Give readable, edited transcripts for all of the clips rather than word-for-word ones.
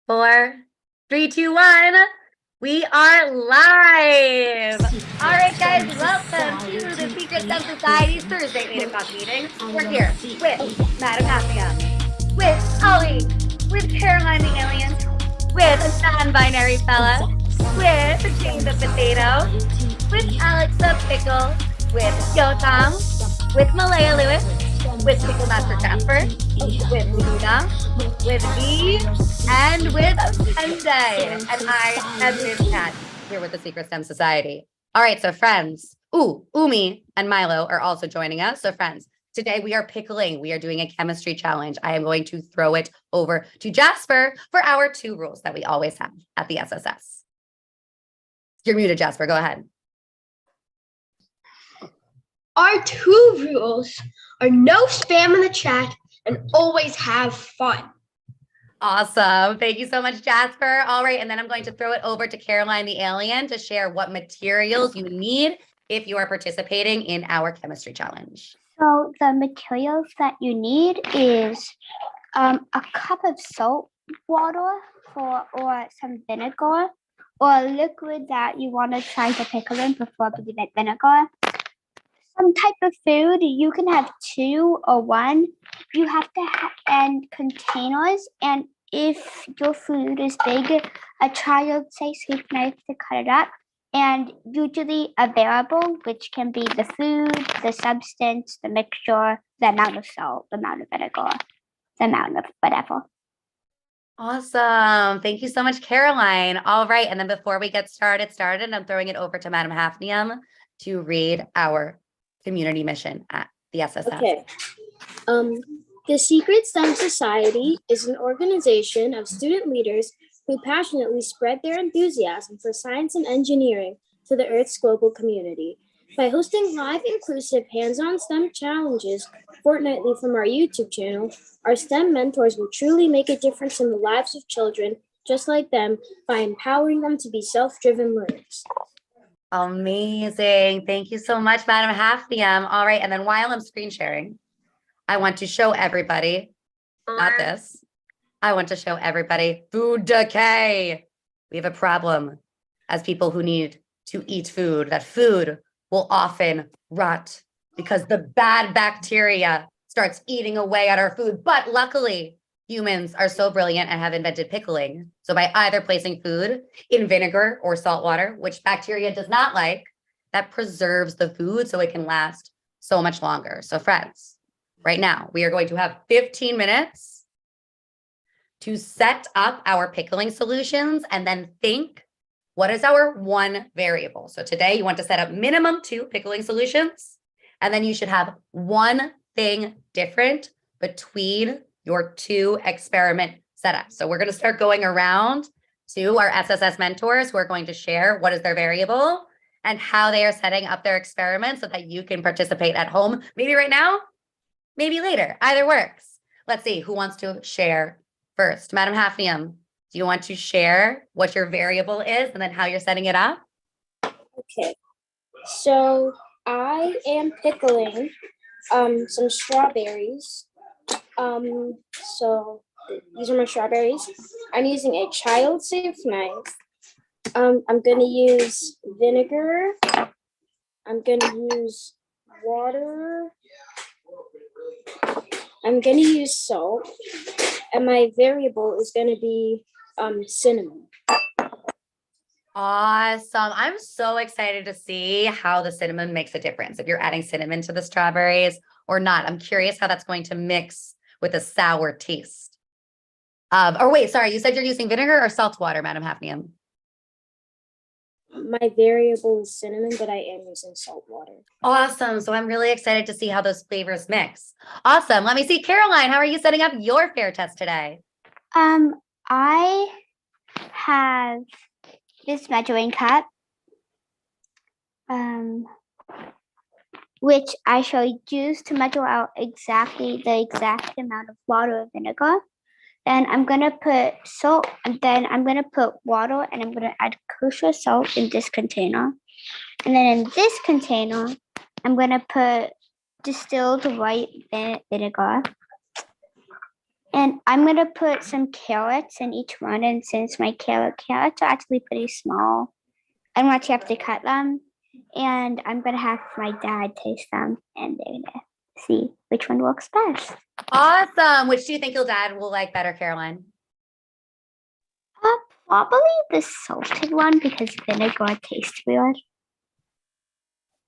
4, 3, 2, 1. We are live. All right, guys, welcome to the Secret Sub Society's Thursday 8 o'clock meeting. We're here with Madam Happingham, with Ollie, with Caroline the Alien, with a non-binary fella, with Jane the Potato, with Alex the Pickle, with Yotam, with Malaya Lewis, with Pickle Master Jasper, with Luna, with me, and with Sunday. And I am Miss Cat here with the Secret STEM Society. All right, so friends, Umi and Milo are also joining us. So friends, today we are pickling. We are doing a chemistry challenge. I am going to throw it over to Jasper for our 2 rules that we always have at the SSS. You're muted, Jasper. Go ahead. Our 2 rules are no spam in the chat and always have fun. Awesome. Thank you so much, Jasper. All right. And then I'm going to throw it over to Caroline the Alien to share what materials you need if you are participating in our chemistry challenge. So the materials that you need is a cup of salt water or some vinegar or a liquid that you want to try to pickle in, preferably like vinegar. Some type of food, you can have 2 or 1. You have to and containers, and if your food is big, a child-sized scoop knife to cut it up, and usually a variable, which can be the food, the substance, the mixture, the amount of salt, the amount of vinegar, the amount of whatever. Awesome. Thank you so much, Caroline. All right. And then before we get started, I'm throwing it over to Madam Hafnium to read our community mission at the SSS. Okay. The Secret STEM Society is an organization of student leaders who passionately spread their enthusiasm for science and engineering to the Earth's global community. By hosting live, inclusive, hands-on STEM challenges fortnightly from our YouTube channel, our STEM mentors will truly make a difference in the lives of children just like them by empowering them to be self-driven learners. Amazing. Thank you so much, Madam Hafnium. All right. And then while I'm screen sharing, I want to show everybody, not this, I want to show everybody food decay. We have a problem as people who need to eat food, that food will often rot because the bad bacteria starts eating away at our food. But luckily, humans are so brilliant and have invented pickling. So by either placing food in vinegar or salt water, which bacteria does not like, that preserves the food so it can last so much longer. So friends, right now, we are going to have 15 minutes to set up our pickling solutions and then think, what is our 1 variable? So today you want to set up minimum 2 pickling solutions, and then you should have 1 thing different between your 2 experiment setups. So we're going to start going around to our SSS mentors who are going to share what is their variable and how they are setting up their experiments so that you can participate at home. Maybe right now, maybe later, either works. Let's see who wants to share first. Madam Hafnium, do you want to share what your variable is and then how you're setting it up? Okay, so I am pickling some strawberries. So these are my strawberries. I'm using a child-safe knife. I'm gonna use vinegar. I'm gonna use water. I'm gonna use salt, and my variable is gonna be cinnamon. Awesome. I'm so excited to see how the cinnamon makes a difference. If you're adding cinnamon to the strawberries or not, I'm curious how that's going to mix with a sour taste. Or wait, sorry, you said you're using vinegar or salt water, Madam Hafnium? My variable is cinnamon, but I am using salt water. Awesome. So I'm really excited to see how those flavors mix. Awesome. Let me see. Caroline, how are you setting up your fair test today? I have this measuring cup, which I shall use to measure out exactly the exact amount of water or vinegar. And I'm gonna put salt, and then I'm gonna put water, and I'm gonna add kosher salt in this container. And then in this container, I'm gonna put distilled white vinegar. And I'm gonna put some carrots in each one. And since my carrots are actually pretty small, I'm gonna actually have to cut them. And I'm gonna have my dad taste them, and they're gonna see which one works best. Awesome. Which do you think your dad will like better, Caroline? Probably the salted one because vinegar tastes weird.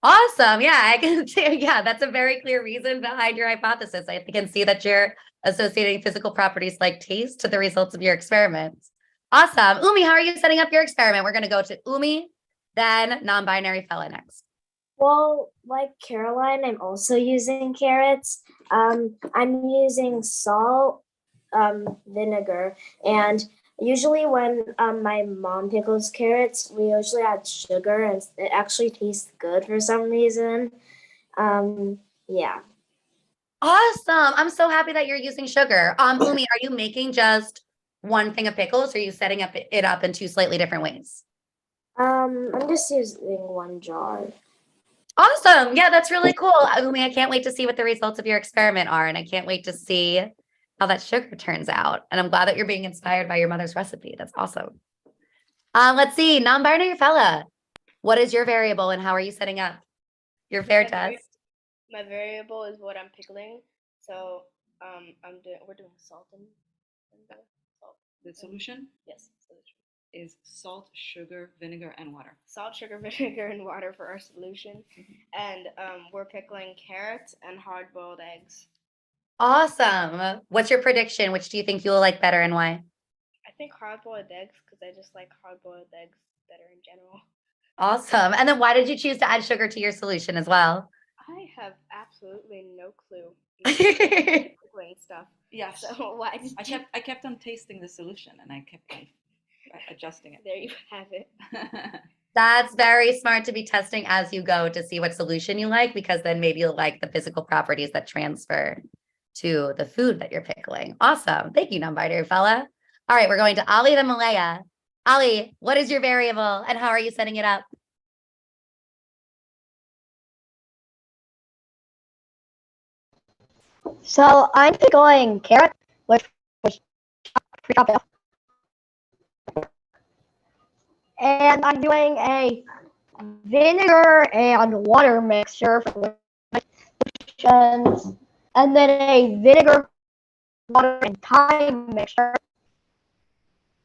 Awesome. Yeah, I can see. Yeah, that's a very clear reason behind your hypothesis. I can see that you're associating physical properties like taste to the results of your experiments. Awesome. Umi, how are you setting up your experiment? We're going to go to Umi, then non-binary fella next. Well, like Caroline, I'm also using carrots. I'm using salt, vinegar, and usually when my mom pickles carrots, we usually add sugar, and it actually tastes good for some reason. Yeah. Awesome. I'm so happy that you're using sugar. Umi, are you making just one thing of pickles or are you setting it up in two slightly different ways? I'm just using one jar. Awesome. Yeah, that's really cool. Umi, I can't wait to see what the results of your experiment are. And I can't wait to see how that sugar turns out. And I'm glad that you're being inspired by your mother's recipe. That's awesome. Let's see, non-binary fella. What is your variable and how are you setting up your fair test? My variable is what I'm pickling. So we're doing salt and the salt. The solution Yes, solution. is salt, sugar, vinegar, and water. Salt, sugar, vinegar, and water for our solution. And we're pickling carrots and hard-boiled eggs. Awesome. What's your prediction? Which do you think you will like better and why? I think hard-boiled eggs because I just like hard-boiled eggs better in general. Awesome. And then why did you choose to add sugar to your solution as well? I have absolutely no clue. Awesome. Pickling stuff. Yeah. So why did I kept on tasting the solution and I kept on adjusting it. There you have it. That's very smart to be testing as you go to see what solution you like, because then maybe you'll like the physical properties that transfer to the food that you're pickling. Awesome. Thank you, non-binary fella. All right, we're going to Ali then Malaya. Ali, what is your variable and how are you setting it up? So I'm going carrot, which was and I'm doing a vinegar and water mixture for the solutions, and then a vinegar, water, and thyme mixture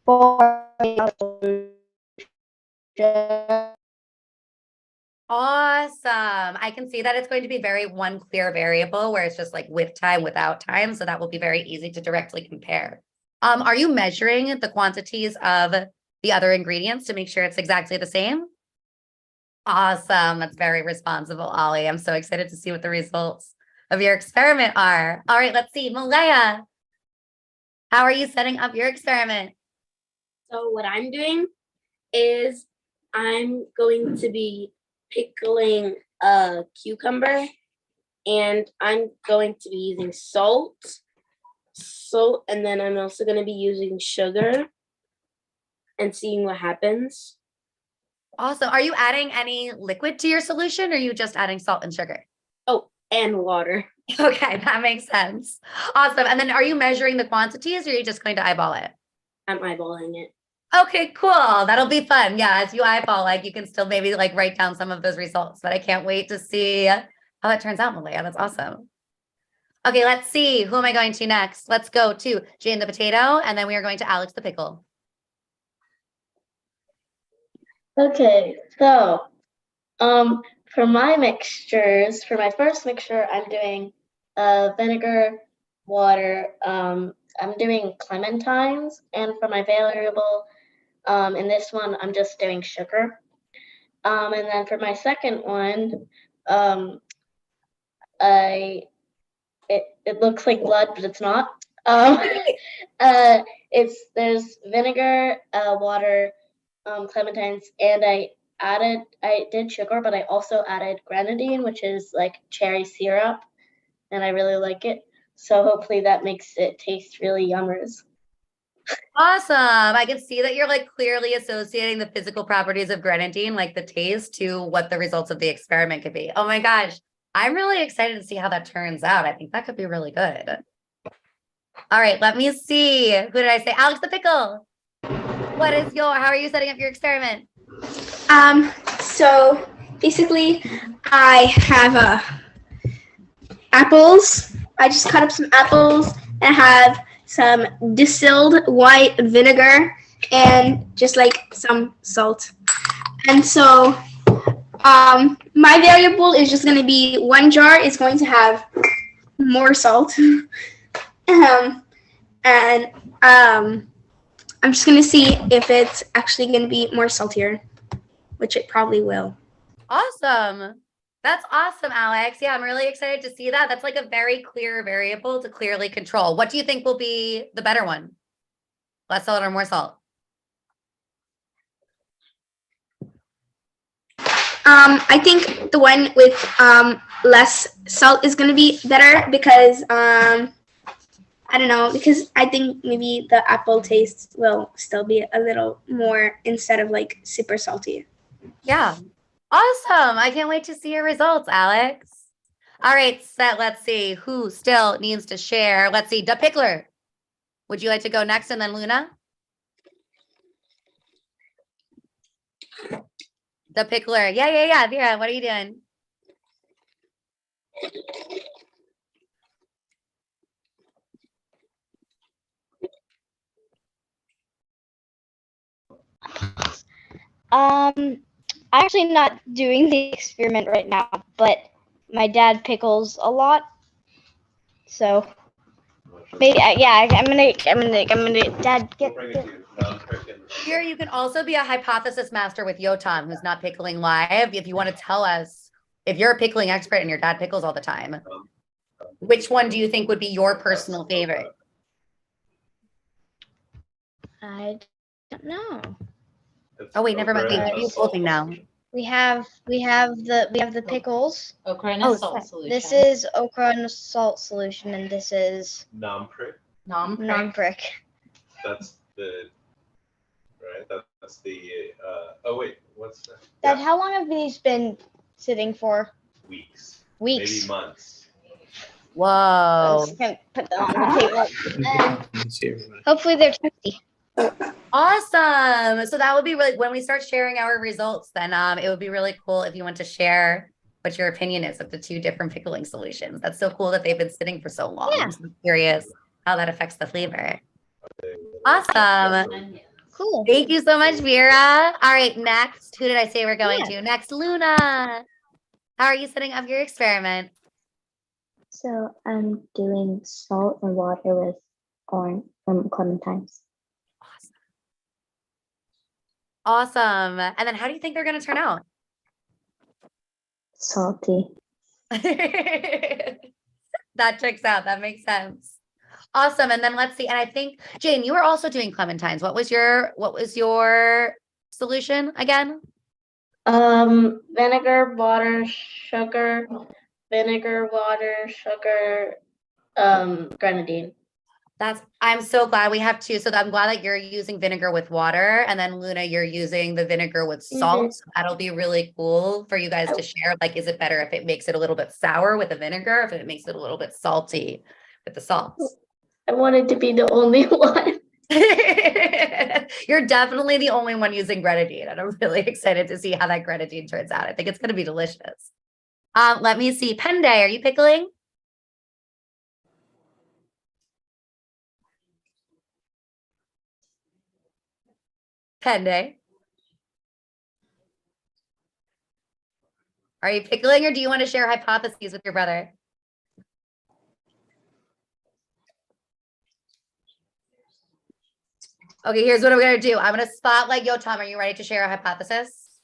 for the solution. Awesome. I can see that it's going to be very one clear variable where it's just like with time, without time. So that will be very easy to directly compare. Are you measuring the quantities of the other ingredients to make sure it's exactly the same? Awesome. That's very responsible, Ollie. I'm so excited to see what the results of your experiment are. All right, let's see. Malaya, how are you setting up your experiment? So what I'm doing is I'm going to be pickling a cucumber, and I'm going to be using salt, and then I'm also going to be using sugar and seeing what happens. Awesome. Are you adding any liquid to your solution or are you just adding salt and sugar? Oh, and water. Okay, that makes sense. Awesome. And then are you measuring the quantities or are you just going to eyeball it? I'm eyeballing it. Okay, cool. That'll be fun. Yeah, as you eyeball, like you can still maybe like write down some of those results, but I can't wait to see how that turns out, Malaya. That's awesome. Okay, let's see. Who am I going to next? Let's go to Jane the potato, and then we are going to Alex the pickle. Okay, so for my mixtures, for my first mixture, I'm doing vinegar, water. I'm doing clementines, and for my variable, in this one, I'm just doing sugar. And then for my second one, it looks like blood, but it's not. There's vinegar, water, clementines, and I did sugar, but I also added grenadine, which is like cherry syrup, and I really like it. So hopefully that makes it taste really yummers. Awesome. I can see that you're like clearly associating the physical properties of grenadine, like the taste, to what the results of the experiment could be. Oh my gosh. I'm really excited to see how that turns out. I think that could be really good. All right, let me see. Who did I say? Alex the pickle. How are you setting up your experiment? So basically, I have apples. I just cut up some apples and have some distilled white vinegar and just like some salt. And so my variable is just going to be one jar is going to have more salt. And I'm just going to see if it's actually going to be more saltier, which it probably will. Awesome. That's awesome, Alex. Yeah, I'm really excited to see that. That's like a very clear variable to clearly control. What do you think will be the better one? Less salt or more salt? I think the one with less salt is going to be better because I don't know, because I think maybe the apple taste will still be a little more instead of like super salty. Yeah. Awesome. I can't wait to see your results, Alex. All right, Set, let's see who still needs to share. Let's see, Da Pickler. Would you like to go next and then Luna? Da Pickler. Yeah. Vera, what are you doing? I'm actually not doing the experiment right now, but my dad pickles a lot, so maybe I'm gonna dad get. Here, you can also be a hypothesis master with Yotam, who's not pickling live. If you want to tell us, if you're a pickling expert and your dad pickles all the time, which one do you think would be your personal favorite? I don't know. Oh wait, never mind. Wait, you holding now? We have the pickles. Okra and Oh, a salt set. solution. This is okra and a salt solution, and this is Non-prick. non-prick. That's the right. That's the. Oh wait, what's that? Dad, how long have these been sitting for? Weeks. Weeks. Maybe months. Whoa. Just gonna put them on the table. And hopefully they're tasty. Awesome. So that would be really, when we start sharing our results, then it would be really cool if you want to share what your opinion is of the two different pickling solutions. That's so cool that they've been sitting for so long. Yeah. I'm so curious how that affects the flavor. Awesome. Cool. Thank you so much, Vera. All right, next, who did I say we're going to? Next, Luna. How are you setting up your experiment? So I'm doing salt and water with clementines. Awesome. And then how do you think they're going to turn out? Salty. That checks out. That makes sense. Awesome. And then let's see. And I think Jane, you were also doing clementines. What was your solution again? Vinegar, water, sugar, vinegar, water, sugar, grenadine. I'm so glad we have two. So I'm glad that you're using vinegar with water, and then Luna, you're using the vinegar with salt. So that'll be really cool for you guys to share. Like, is it better if it makes it a little bit sour with the vinegar, if it makes it a little bit salty with the salt? I wanted to be the only one. You're definitely the only one using grenadine, and I'm really excited to see how that grenadine turns out. I think it's going to be delicious. Let me see. Penday, are you pickling? Penday, are you pickling, or do you want to share hypotheses with your brother? Okay, here's what I'm going to do. I'm going to spotlight Yotam. Are you ready to share a hypothesis?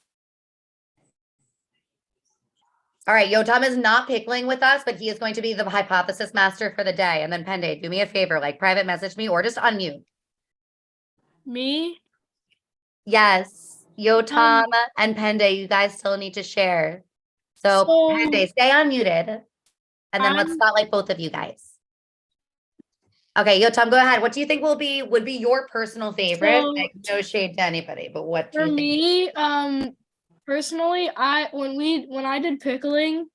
All right, Yotam is not pickling with us, but he is going to be the hypothesis master for the day. And then Penday, do me a favor, like private message me or just unmute. Me? Yes, Yotam and Penday, you guys still need to share. So Penday, stay unmuted. And then let's spotlight both of you guys. Okay, Yotam, go ahead. What do you think would be your personal favorite? Like, no shade to anybody, but what do you think? For me, personally, when I did pickling,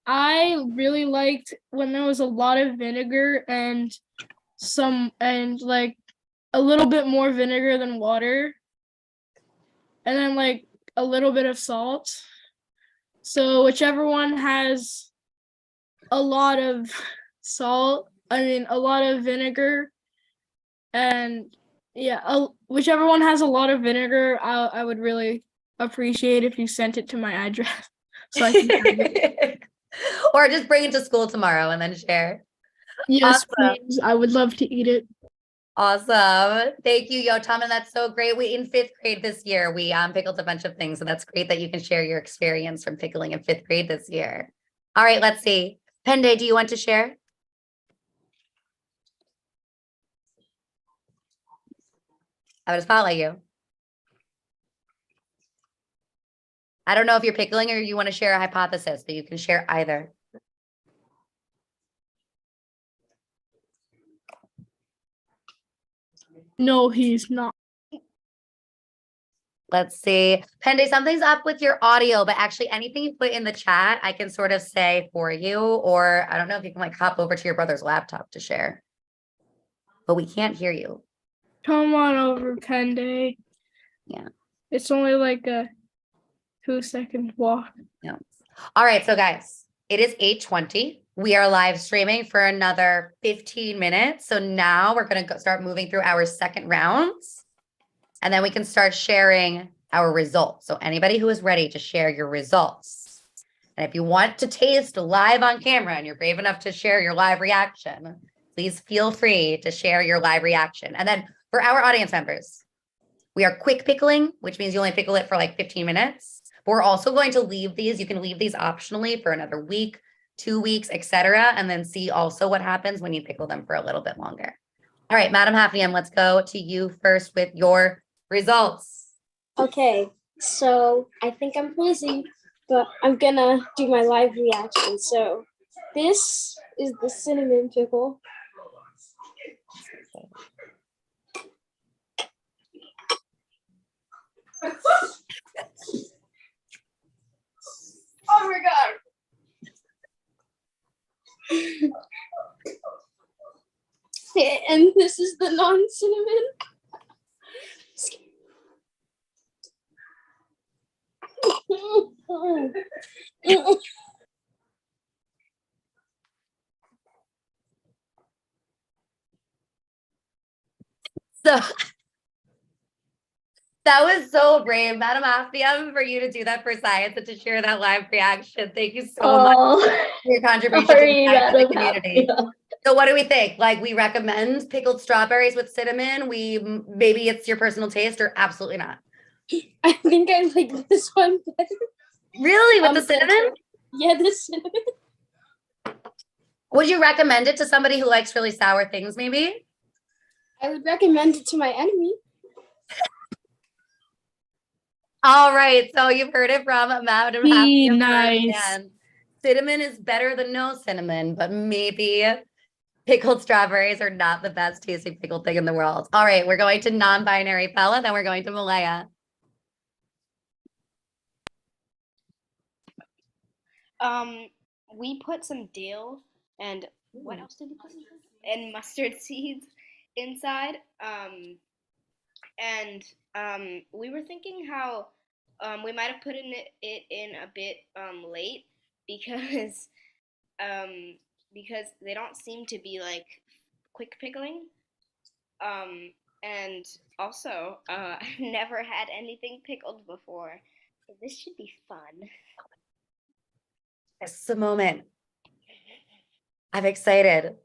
I really liked when there was a lot of vinegar and like a little bit more vinegar than water. And then like a little bit of salt. So whichever one has a lot of a lot of vinegar, and whichever one has a lot of vinegar, I would really appreciate if you sent it to my address so I can have it. Or just bring it to school tomorrow and then share. Yes, Awesome. please. I would love to eat it. Awesome. Thank you, Yotam. And that's so great. We in 5th grade this year, we pickled a bunch of things. So that's great that you can share your experience from pickling in 5th grade this year. All right, let's see. Pende, do you want to share? I would follow you. I don't know if you're pickling or you want to share a hypothesis, but you can share either. No, he's not. Let's see. Pende, something's up with your audio, but actually anything you put in the chat, I can sort of say for you, or I don't know if you can like hop over to your brother's laptop to share, but we can't hear you. Come on over, Pende. Yeah. It's only like a 2-second walk. Yeah. All right. So guys, it is 8:20. We are live streaming for another 15 minutes. So now we're going to start moving through our second rounds, and then we can start sharing our results. So anybody who is ready to share your results, and if you want to taste live on camera and you're brave enough to share your live reaction, please feel free to share your live reaction. And then for our audience members, we are quick pickling, which means you only pickle it for like 15 minutes. But we're also going to leave these. You can leave these optionally for another week, 2 weeks, etc., and then see also what happens when you pickle them for a little bit longer. All right, Madam Hafnium, let's go to you first with your results. Okay, so I think I'm crazy, but I'm gonna do my live reaction. So this is the cinnamon pickle. Oh my god. And this is the non-cinnamon. So that was so brave, Madam Hafnium, for you to do that for science and to share that live reaction. Thank you so much for your contribution to the scientific community. So what do we think? Like, we recommend pickled strawberries with cinnamon. Maybe it's your personal taste, or absolutely not. I think I like this one better. Really, with the cinnamon? Yeah, the cinnamon. Would you recommend it to somebody who likes really sour things, maybe? I would recommend it to my enemy. All right, so you've heard it from Madam Be Hafnium nice. firsthand. Cinnamon is better than no cinnamon, but maybe pickled strawberries are not the best tasting pickled thing in the world. All right, we're going to non-binary Bella, then we're going to Malaya. We put some dill and what else did we put inside? And mustard seeds inside. We were thinking how we might have put it in a bit late because they don't seem to be like quick pickling. And also, I've never had anything pickled before, so this should be fun. This is the moment. I'm excited.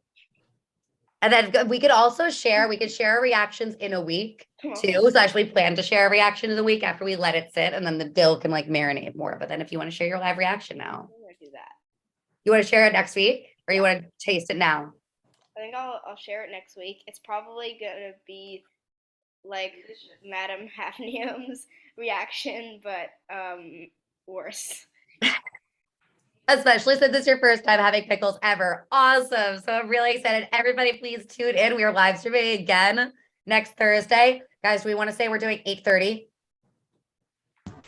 And then we could also share our reactions in a week too. So actually plan to share a reaction in a week after we let it sit, and then the dill can like marinate more. But then if you want to share your live reaction now, I'm gonna do that. You want to share it next week, or you want to taste it now? I think I'll share it next week. It's probably gonna be like Madam Hafnium's reaction, but worse. Especially since it's your first time having pickles ever. Awesome. So I'm really excited. Everybody, please tune in. We are live streaming again next Thursday. Guys, we want to say we're doing 8:30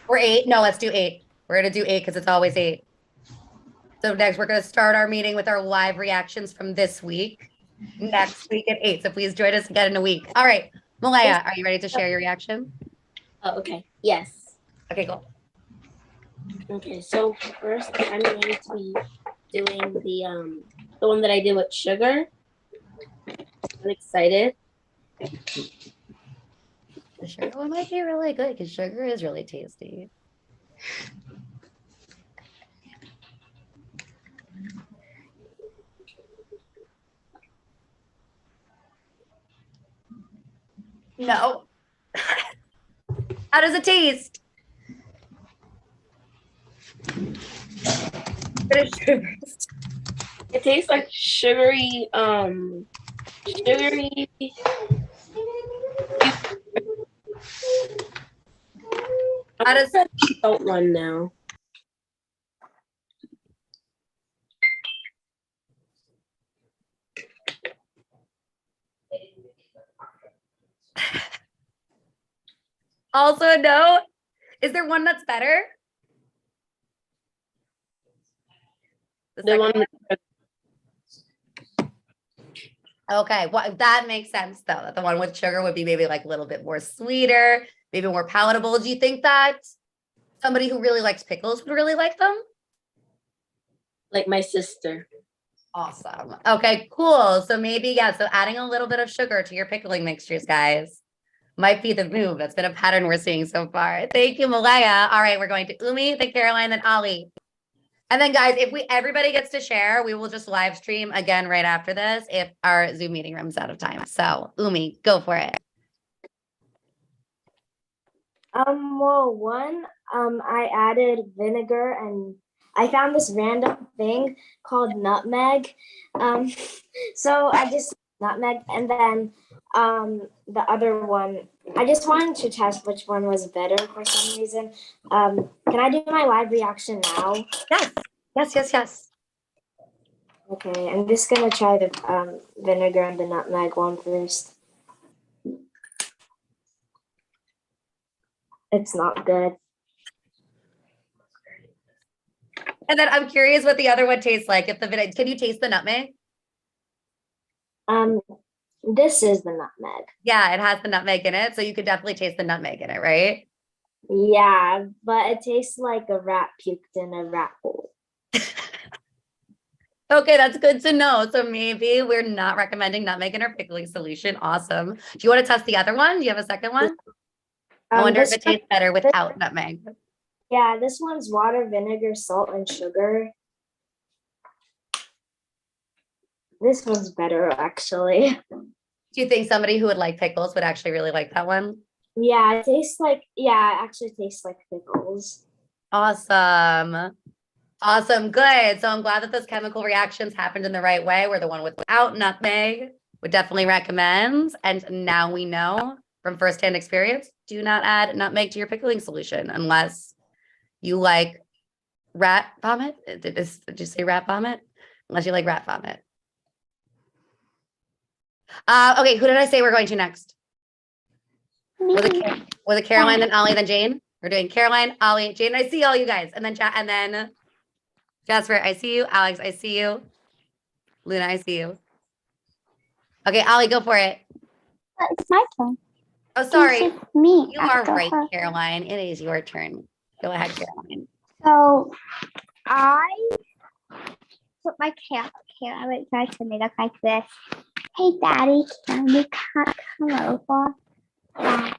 or 8. No, let's do 8. We're going to do 8 because it's always 8. So next we're going to start our meeting with our live reactions from this week. Next week at 8. So please join us again in a week. All right. Malaya, are you ready to share your reaction? Oh, okay. Yes. Okay, cool. Okay, so first I'm going to be doing the one that I did with sugar. I'm excited. The sugar one might be really good because sugar is really tasty. No. How does it taste? It tastes like sugary, sugary. How does Salt one now? also a no? Is there one that's better? The one with okay, well, that makes sense though. That the one with sugar would be maybe like a little bit more sweeter, maybe more palatable. Do you think that somebody who really likes pickles would really like them? like my sister. Awesome. Okay, cool. So maybe, yeah, so adding a little bit of sugar to your pickling mixtures, guys, might be the move. That's been a pattern we're seeing so far. Thank you, Malaya. All right, we're going to Umi, then Caroline, then Ali. And then guys, if everybody gets to share, we will just live stream again right after this if our Zoom meeting runs out of time. So Umi, go for it. Well, one, I added vinegar and I found this random thing called nutmeg. So I just nutmeg, and then the other one, I just wanted to test which one was better for some reason. Can I do my live reaction now? Yes. Okay, I'm just gonna try the vinegar and the nutmeg one first. It's not good. And then I'm curious what the other one tastes like. If the vinegar, can you taste the nutmeg? This is the nutmeg. Yeah, it has the nutmeg in it, so you could definitely taste the nutmeg in it, right? Yeah, but it tastes like a rat puked in a rat hole. Okay, that's good to know. So maybe we're not recommending nutmeg in our pickling solution. Awesome. Do you want to test the other one? Do you have a second one? I wonder if it tastes better without nutmeg. Yeah, this one's water, vinegar, salt, and sugar. This one's better, actually. Do you think somebody who would like pickles would actually really like that one? Yeah, it actually tastes like pickles. Awesome. Awesome. Good. So I'm glad that those chemical reactions happened in the right way. Where the one without nutmeg would definitely recommend. And now we know from firsthand experience, do not add nutmeg to your pickling solution unless you like rat vomit. Did you say rat vomit? Unless you like rat vomit. Okay, who did I say we're going to next? Was it Caroline, then Ollie, then Jane? We're doing Caroline, Ollie, Jane. I see all you guys. And then Jasper, I see you. Alex, I see you. Luna, I see you. Okay, Ollie, go for it. It's my turn. Oh, sorry. It's me. You are after right, her. Caroline. It is your turn. Go ahead, Caroline. So I put my camera to make up like this. Hey, Daddy, can you come over? Dad.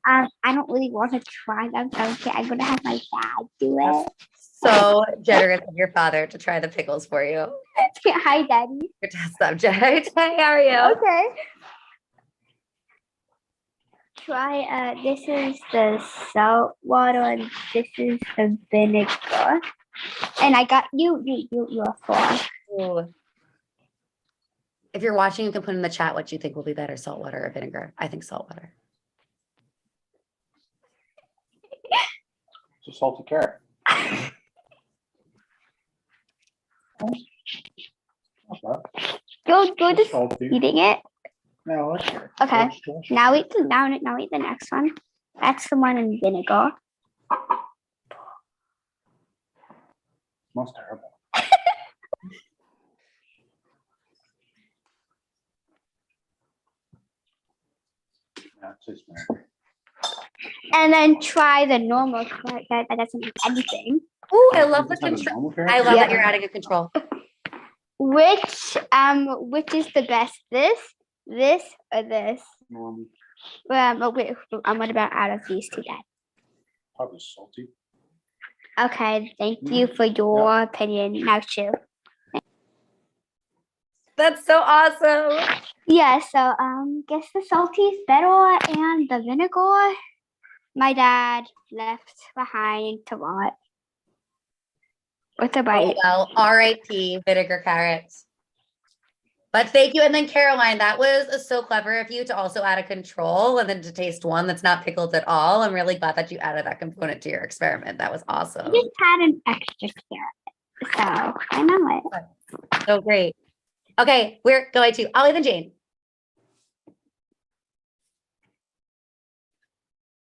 I don't really want to try them, so I'm gonna have my dad do it. So generous of your father to try the pickles for you. Hi, Daddy. Your test subject. Hey, how are you? Okay. Try. This is the salt water, and this is the vinegar. And I got you a fork. Ooh. If you're watching, you can put in the chat what you think will be better, salt water or vinegar. I think salt water. It's a salty carrot. Go just eating it. No, okay. Now eat the next one. That's the one in vinegar. smells terrible. Yeah, it tastes bad. And then try the normal carrot that doesn't have anything. Oh, I love the Is that a control. normal carrot? I love that Yeah. you're adding a control. Which is the best? This, or this? Normal. Wait, what about out of these two then? Probably salty. Okay, thank you for your opinion. Now chew. That's so awesome. Yeah, so guess the salty is better and the vinegar my dad left behind to rot. With a bite. Well, R.I.P. vinegar carrots. But thank you. And then Caroline, that was so clever of you to also add a control and then to taste one that's not pickled at all. I'm really glad that you added that component to your experiment. That was awesome. I just had an extra carrot, so I know it. So great. Okay, we're going to Ollie and Jane.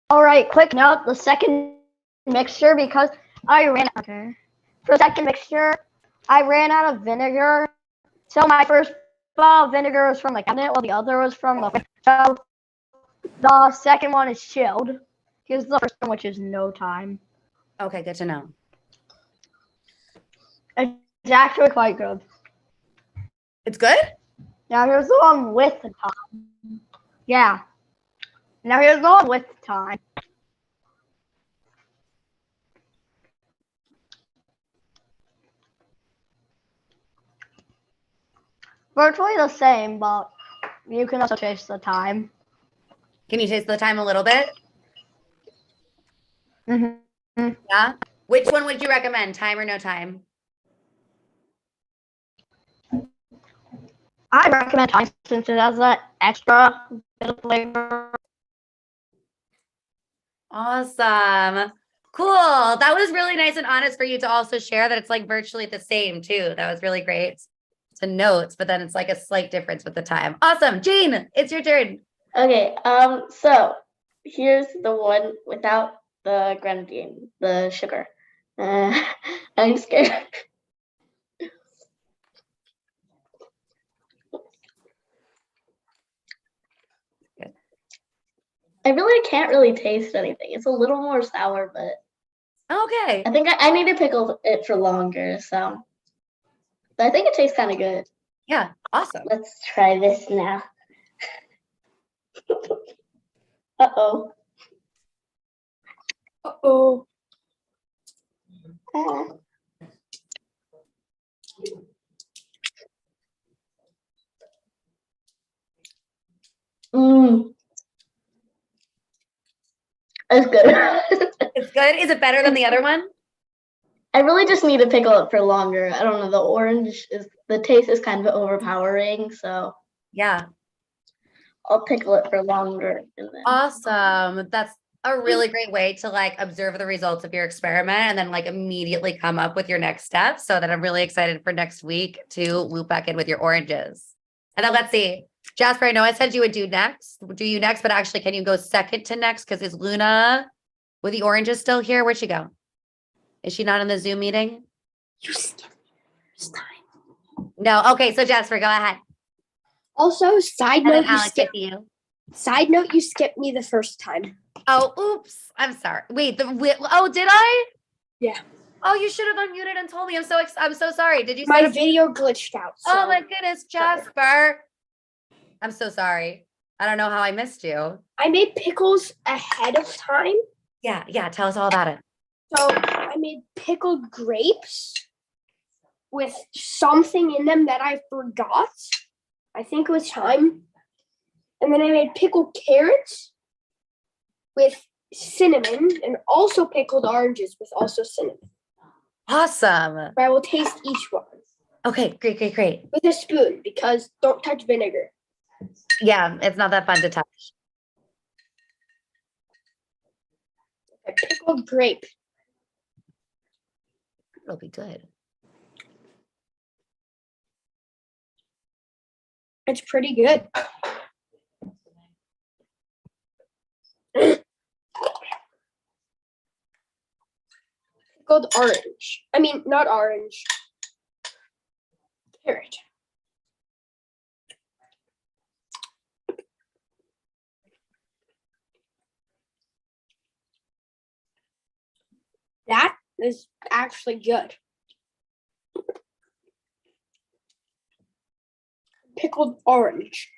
All right, quick note, the second mixture, because I ran out for the second mixture, I ran out of vinegar. So my first bottle of vinegar was from the cabinet, while the other was from the fridge. So the second one is chilled. Here's the first one, which is no time. Okay, good to know. It's actually quite good. It's good? Now here's the one with the time. Yeah. Now here's the one with the time. Virtually the same, but you can also taste the time. Can you taste the time a little bit? Mm-hmm. Yeah. Which one would you recommend? Time or no time? I recommend time since it has that extra bit of flavor. Awesome. Cool. That was really nice and honest for you to also share that it's like virtually the same too. That was really great to note, but then it's like a slight difference with the time. Awesome. Jane, it's your turn. Okay, so here's the one without the grenadine, the sugar. I'm scared. I really can't really taste anything. It's a little more sour, but Okay. I think I need to pickle it for longer, so. But I think it tastes kind of good. Yeah, awesome. Let's try this now. Uh-oh. Uh-oh. Mmm. It's good. It's good. Is it better than the other one? I really just need to pickle it for longer. I don't know. The orange the taste is kind of overpowering, so Yeah. I'll pickle it for longer. And then. Awesome. That's a really great way to like observe the results of your experiment and then like immediately come up with your next steps. So that I'm really excited for next week to loop back in with your oranges. And then let's see. Jasper, I know I said you would do you next, but actually, can you go second to next? Because is Luna with the oranges still here? Where'd she go? Is she not in the Zoom meeting? You skipped me first time. No. Okay. So Jasper, go ahead. Also, And then Alex, with you. Side note, you skipped me the first time. Oh, oops. I'm sorry. Wait, oh, did I? Yeah. Oh, you should have unmuted and told me. I'm so sorry. Did you? My video glitched out. Oh so- my goodness, Jasper. I'm so sorry. I don't know how I missed you. I made pickles ahead of time. Yeah. Tell us all about it. So I made pickled grapes with something in them that I forgot. I think it was thyme. And then I made pickled carrots with cinnamon and also pickled oranges with also cinnamon. Awesome. But I will taste each one. Okay, great. With a spoon because don't touch vinegar. Yeah, it's not that fun to touch. A pickled grape. It'll be good. It's pretty good. pickled orange. I mean, not orange. Carrot. That is actually good. Pickled orange.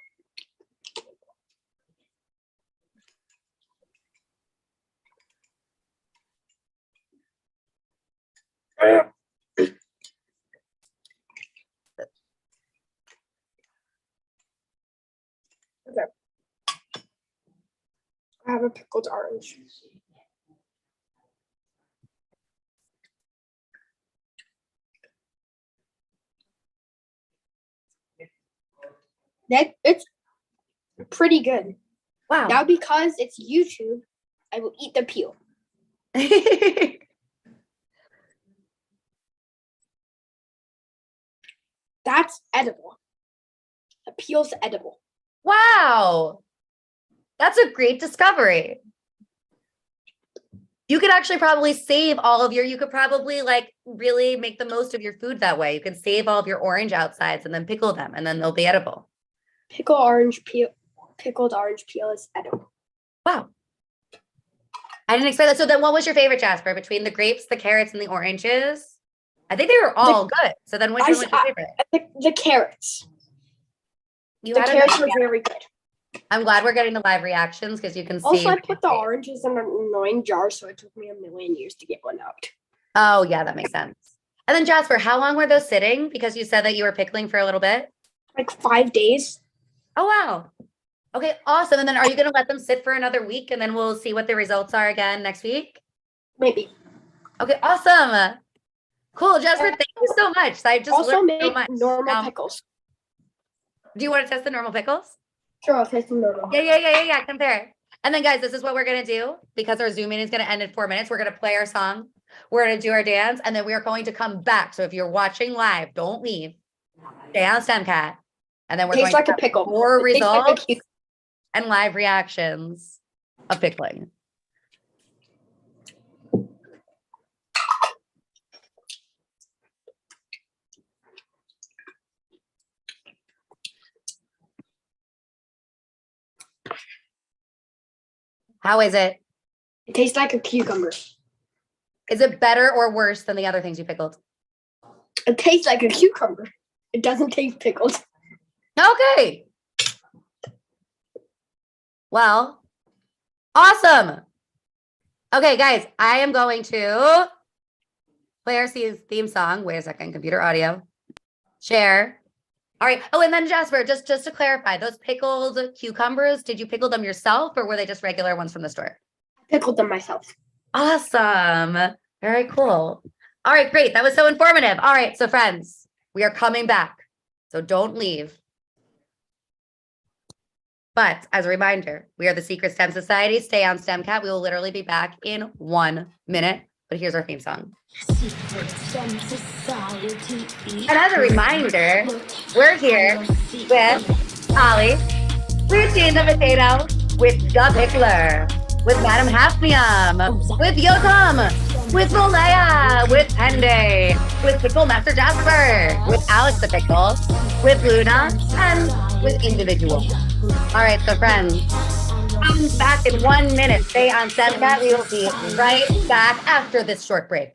Okay. I have a pickled orange. It's pretty good. Wow. Now because it's YouTube, I will eat the peel. That's edible. The peel's edible. Wow. That's a great discovery. You could actually probably save all of you could probably like really make the most of your food that way. You can save all of your orange outsides and then pickle them and then they'll be edible. Pickled orange peel is edible. Wow. I didn't expect that. So then what was your favorite, Jasper, between the grapes, the carrots, and the oranges? I think they were all good. So then which one was your favorite? The carrots. The carrots were very good. I'm glad we're getting the live reactions because you can see. Also, I put the oranges in an annoying jar, so it took me a million years to get one out. Oh, yeah, that makes sense. And then Jasper, how long were those sitting? Because you said that you were pickling for a little bit. Like 5 days. Oh, wow. Okay, awesome. And then are you going to let them sit for another week and then we'll see what the results are again next week? Maybe. Okay, awesome. Cool, Jasper, thank you so much. I just also learned made so much. normal pickles. Do you want to test the normal pickles? Sure, I'll taste the normal. Yeah. Compare. And then, guys, this is what we're going to do because our Zoom meeting is going to end in 4 minutes. We're going to play our song. We're going to do our dance, and then we are going to come back. So if you're watching live, don't leave. Stay on STEMCat. And then we're Tastes going like to a pickle. more It tastes like a results and live reactions of pickling. How is it? It tastes like a cucumber. Is it better or worse than the other things you pickled? It tastes like a cucumber. It doesn't taste pickled. Okay. Well, awesome. Okay, guys, I am going to play our theme song. Wait a second, computer audio. Share. All right. Oh, and then Jasper, just to clarify, those pickled cucumbers, did you pickle them yourself or were they just regular ones from the store? I pickled them myself. Awesome. Very cool. All right, great. That was so informative. All right, so friends, we are coming back. So don't leave. But as a reminder, we are the Secret STEM Society. Stay on STEMCat. We will literally be back in 1 minute. But here's our theme song. And as a reminder, we're here with Ollie, Routine the Potato, with the Pickler, with Madam Hafnium, with Yotam, with Malaya, with Pende, with Pickle Master Jasper, with Alex the Pickle, with Luna, and with Individual. All right, so friends, I'm back in 1 minute. Stay on STEMCat. We will be right back after this short break.